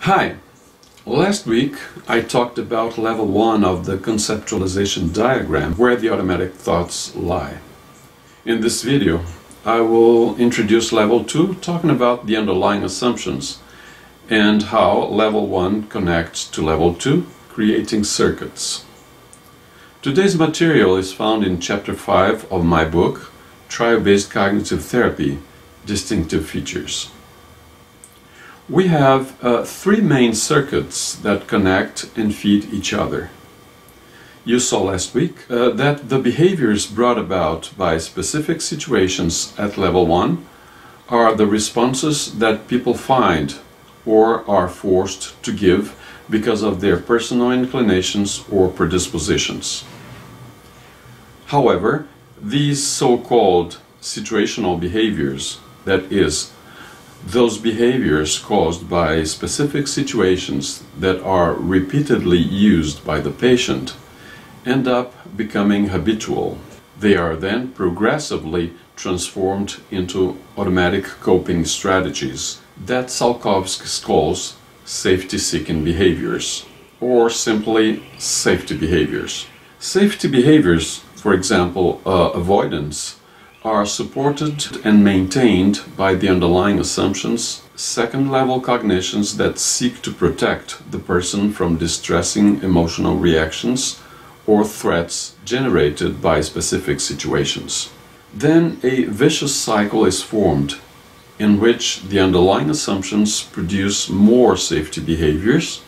Hi! Last week I talked about level 1 of the conceptualization diagram, where the automatic thoughts lie. In this video I will introduce level 2, talking about the underlying assumptions and how level 1 connects to level 2, creating circuits. Today's material is found in chapter 5 of my book, Trial-Based Cognitive Therapy, Distinctive Features. We have three main circuits that connect and feed each other. You saw last week that the behaviors brought about by specific situations at level 1 are the responses that people find or are forced to give because of their personal inclinations or predispositions. However, these so-called situational behaviors, that is, those behaviors caused by specific situations that are repeatedly used by the patient, end up becoming habitual. They are then progressively transformed into automatic coping strategies that Tsiolkovsky calls safety-seeking behaviors, or simply safety behaviors. Safety behaviors, for example, avoidance, are supported and maintained by the underlying assumptions, second-level cognitions that seek to protect the person from distressing emotional reactions or threats generated by specific situations. Then a vicious cycle is formed in which the underlying assumptions produce more safety behaviors,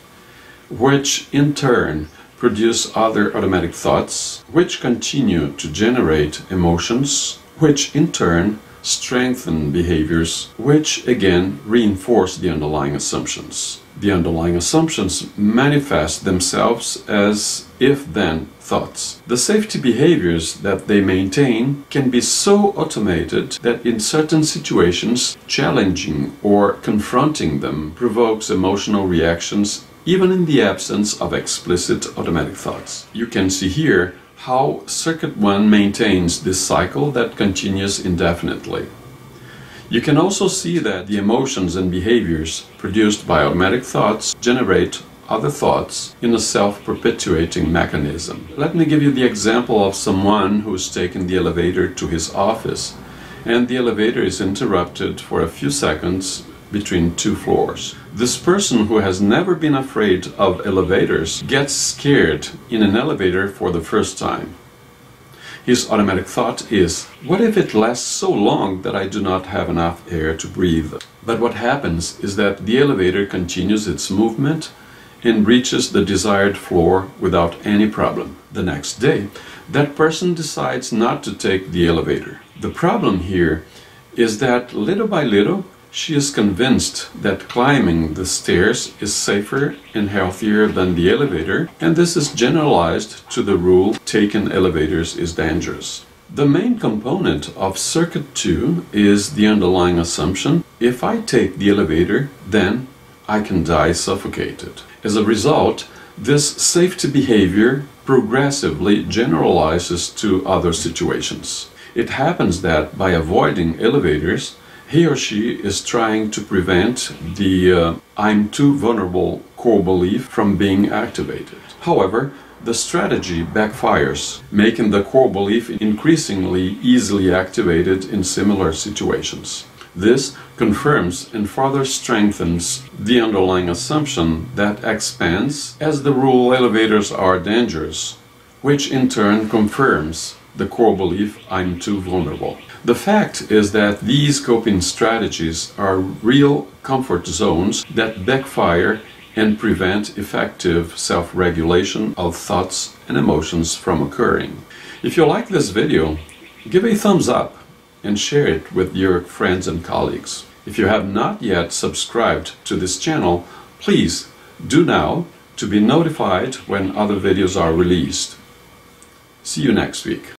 which in turn produce other automatic thoughts, which continue to generate emotions, which in turn strengthen behaviors, which again reinforce the underlying assumptions. The underlying assumptions manifest themselves as if-then thoughts. The safety behaviors that they maintain can be so automated that in certain situations, challenging or confronting them provokes emotional reactions even in the absence of explicit automatic thoughts. You can see here how Circuit 1 maintains this cycle that continues indefinitely. You can also see that the emotions and behaviors produced by automatic thoughts generate other thoughts in a self-perpetuating mechanism. Let me give you the example of someone who's taken the elevator to his office, and the elevator is interrupted for a few seconds between two floors. This person, who has never been afraid of elevators, gets scared in an elevator for the first time. His automatic thought is, what if it lasts so long that I do not have enough air to breathe? But what happens is that the elevator continues its movement and reaches the desired floor without any problem. The next day, that person decides not to take the elevator. The problem here is that little by little, she is convinced that climbing the stairs is safer and healthier than the elevator, and this is generalized to the rule taking elevators is dangerous. The main component of Circuit 2 is the underlying assumption, if I take the elevator, then I can die suffocated. As a result, this safety behavior progressively generalizes to other situations. It happens that by avoiding elevators, he or she is trying to prevent the I'm too vulnerable core belief from being activated. However, the strategy backfires, making the core belief increasingly easily activated in similar situations. This confirms and further strengthens the underlying assumption that expands as the rule elevators are dangerous, which in turn confirms the core belief I'm too vulnerable. The fact is that these coping strategies are real comfort zones that backfire and prevent effective self-regulation of thoughts and emotions from occurring. If you like this video, give a thumbs up and share it with your friends and colleagues. If you have not yet subscribed to this channel, please do now to be notified when other videos are released. See you next week.